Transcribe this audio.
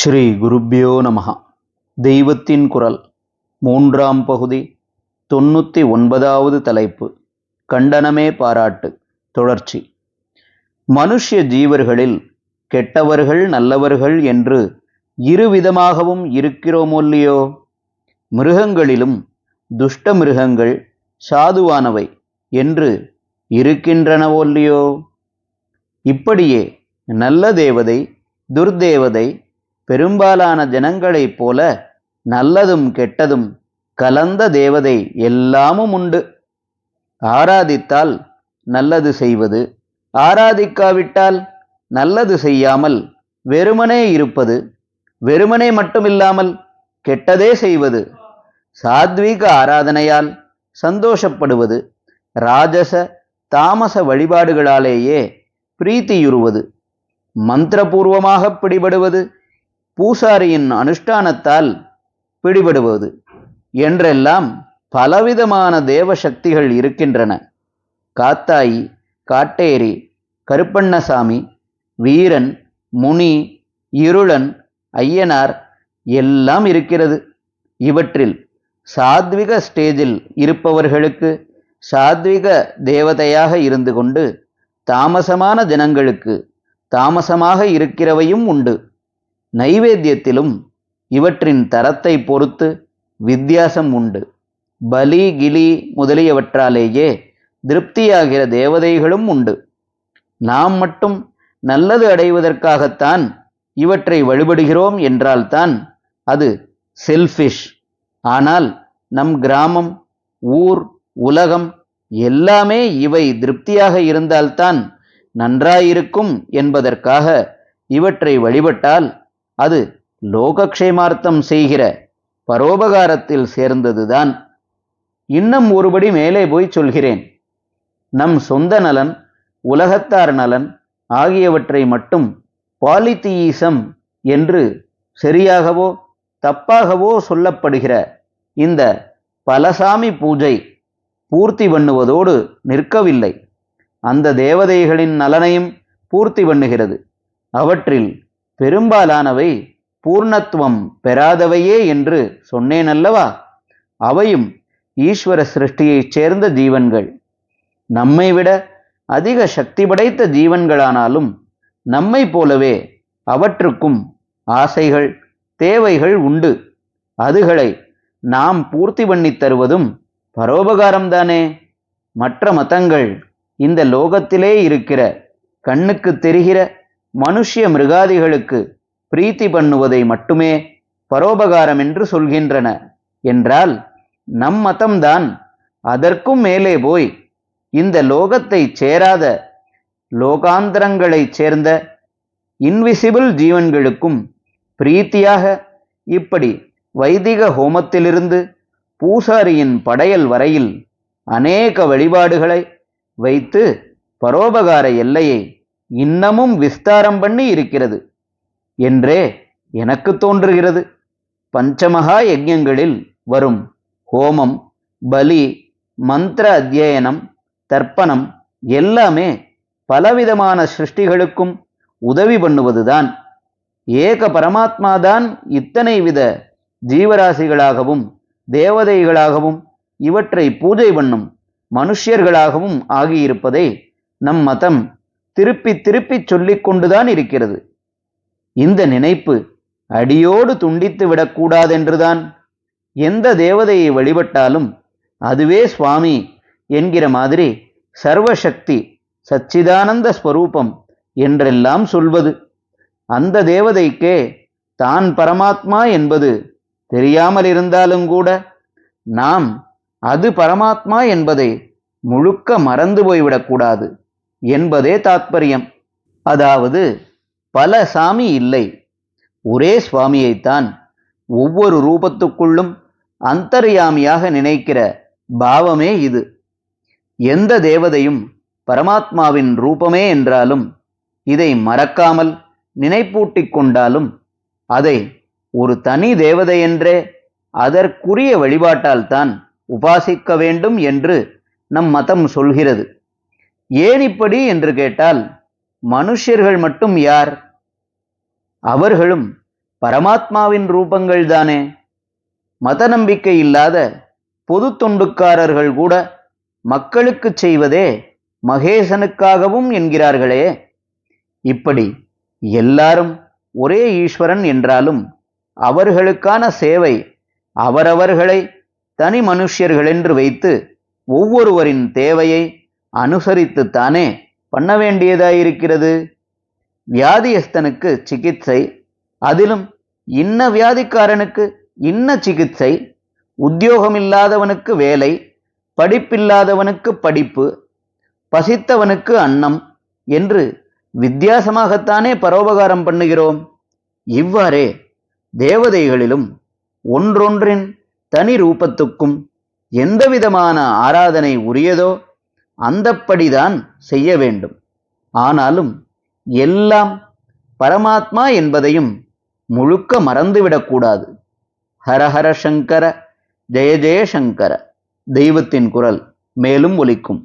ஸ்ரீ குருப்யோ நமஹ. தெய்வத்தின் குரல் மூன்றாம் பகுதி 99வது தலைப்பு. கண்டனமே பாராட்டு. தொடர்ச்சி. மனுஷ்ய ஜீவர்களில் கெட்டவர்கள் நல்லவர்கள் என்று இருவிதமாகவும் இருக்கிறோமொல்லியோ? மிருகங்களிலும் துஷ்ட மிருகங்கள் சாதுவானவை என்று இருக்கின்றனவொல்லியோ? இப்படியே நல்ல தேவதை துர்தேவதை பெரும்பாலான ஜனங்களைப் போல நல்லதும் கெட்டதும் கலந்த தேவதை எல்லாமும் உண்டு. ஆராதித்தால் நல்லது செய்வது, ஆராதிக்காவிட்டால் நல்லது செய்யாமல் வெறுமனே இருப்பது, வெறுமனே மட்டுமில்லாமல் கெட்டதே செய்வது, சாத்வீக ஆராதனையால் சந்தோஷப்படுவது, ராஜச தாமச வழிபாடுகளாலேயே பிரீத்தியுறுவது, மந்திரபூர்வமாக பிடிபடுவது, பூசாரியின் அனுஷ்டானத்தால் பிடிபடுவது என்றெல்லாம் பலவிதமான தேவ சக்திகள் இருக்கின்றன. காத்தாயி, காட்டேரி, கருப்பண்ணசாமி, வீரன், முனி, இருளன், ஐயனார் எல்லாம் இருக்கிறது. இவற்றில் சாத்விக ஸ்டேஜில் இருப்பவர்களுக்கு சாத்விக தேவதையாக இருந்து கொண்டு தாமசமான ஜனங்களுக்கு தாமசமாக இருக்கிறவையும் உண்டு. நைவேத்தியத்திலும் இவற்றின் தரத்தை பொறுத்து வித்தியாசம் உண்டு. பலி கிளி முதலியவற்றாலேயே திருப்தியாகிற தேவதைகளும் உண்டு. நாம் மட்டும் நல்லது அடைவதற்காகத்தான் இவற்றை வழிபடுகிறோம் என்றால்தான் அது செல்ஃபிஷ். ஆனால் நம் கிராமம், ஊர், உலகம் எல்லாமே இவை திருப்தியாக இருந்தால்தான் நன்றாயிருக்கும் என்பதற்காக இவற்றை வழிபட்டால் அது லோகக்ஷேமார்த்தம் செய்கிற பரோபகாரத்தில் சேர்ந்ததுதான். இன்னும் ஒருபடி மேலே போய் சொல்கிறேன். நம் சொந்த நலன், உலகத்தார் நலன் ஆகியவற்றை மட்டும் பாலித்தீயிசம் என்று சரியாகவோ தப்பாகவோ சொல்லப்படுகிற இந்த பலசாமி பூஜை பூர்த்தி பண்ணுவதோடு நிற்கவில்லை. அந்த தேவதைகளின் நலனையும் பூர்த்தி பண்ணுகிறது. அவற்றில் பெரும்பாலானவை பூர்ணத்துவம் பெறாதவையே என்று சொன்னேனல்லவா? அவையும் ஈஸ்வர சிருஷ்டியைச் சேர்ந்த ஜீவன்கள். நம்மை விட அதிக சக்தி படைத்த ஜீவன்களானாலும் நம்மை போலவே அவற்றுக்கும் ஆசைகள், தேவைகள் உண்டு. அதுகளை நாம் பூர்த்தி பண்ணித் தருவதும் பரோபகாரம்தானே. மற்ற மதங்கள் இந்த லோகத்திலே இருக்கிற கண்ணுக்கு தெரிகிற மனுஷ்ய மிருகாதிகளுக்கு பிரீத்தி பண்ணுவதை மட்டுமே பரோபகாரம் என்று சொல்கின்றன என்றால், நம் மதம்தான் அதற்கும் மேலே போய் இந்த லோகத்தை சேராத லோகாந்தரங்களைச் சேர்ந்த இன்விசிபிள் ஜீவன்களுக்கும் பிரீத்தியாக இப்படி வைதிக ஹோமத்திலிருந்து பூசாரியின் படையல் வரையில் அநேக வழிபாடுகளை வைத்து பரோபகார எல்லையை இன்னமும் விஸ்தாரம் பண்ணி இருக்கிறது என்றே எனக்கு தோன்றுகிறது. பஞ்சமகா யஜ்ஞங்களில் வரும் ஹோமம், பலி, மந்திர அத்தியனம், தர்ப்பணம் எல்லாமே பலவிதமான சிருஷ்டிகளுக்கும் உதவி பண்ணுவதுதான். ஏக பரமாத்மாதான் இத்தனை வித ஜீவராசிகளாகவும் தேவதைகளாகவும் இவற்றை பூஜை பண்ணும் மனுஷ்யர்களாகவும் ஆகியிருப்பதை நம் மதம் திருப்பி திருப்பி சொல்லிக் கொண்டுதான் இருக்கிறது. இந்த நினைப்பு அடியோடு துண்டித்து விடக்கூடாதென்றுதான் எந்த தேவதையை வழிபட்டாலும் அதுவே சுவாமி என்கிற மாதிரி சர்வசக்தி சச்சிதானந்த ஸ்வரூபம் என்றெல்லாம் சொல்வது. அந்த தேவதைக்கே தான் பரமாத்மா என்பது தெரியாமல் இருந்தாலும் கூட நாம் அது பரமாத்மா என்பதை முழுக்க மறந்து போய்விடக்கூடாது என்பதே தாத்பரியம். அதாவது பல சாமி இல்லை, ஒரே சுவாமியைத்தான் ஒவ்வொரு ரூபத்துக்குள்ளும் அந்தர்யாமியாக நினைக்கிற பாவமே இது. எந்த தேவதையும் பரமாத்மாவின் ரூபமே என்றாலும் இதை மறக்காமல் நினைப்பூட்டிக் கொண்டாலும் அதை ஒரு தனி தேவதையென்றே அதற்குரிய வழிபாட்டால்தான் உபாசிக்க வேண்டும் என்று நம் மதம் சொல்கிறது. ஏன் இப்படி என்று கேட்டால், மனுஷ்யர்கள் மட்டும் யார்? அவர்களும் பரமாத்மாவின் ரூபங்கள்தானே. மத நம்பிக்கை இல்லாத பொது தொண்டுக்காரர்கள் கூட மக்களுக்கு செய்வதே மகேசனுக்காகவும் என்கிறார்களே. இப்படி எல்லாரும் ஒரே ஈஸ்வரன் என்றாலும் அவர்களுக்கான சேவை அவரவர்களை தனி மனுஷ்யர்களென்று வைத்து ஒவ்வொருவரின் தேவையை அனுசரித்துத்தானே பண்ண வேண்டியதாயிருக்கிறது. வியாதியஸ்தனுக்கு சிகிச்சை, அதிலும் இன்ன வியாதிக்காரனுக்கு இன்ன சிகிச்சை, உத்தியோகமில்லாதவனுக்கு வேலை, படிப்பில்லாதவனுக்கு படிப்பு, பசித்தவனுக்கு அன்னம் என்று வித்தியாசமாகத்தானே பரோபகாரம் பண்ணுகிறோம். இவ்வாறே தேவதைகளிலும் ஒன்றொன்றின் தனி ரூபத்துக்கும் எந்தவிதமான ஆராதனை உரியதோ அந்தப்படிதான் செய்ய வேண்டும். ஆனாலும் எல்லாம் பரமாத்மா என்பதையும் முழுக்க மறந்துவிடக்கூடாது. ஹரஹர சங்கர, ஜெய ஜெய சங்கர. தெய்வத்தின் குரல் மேலும் ஒலிக்கும்.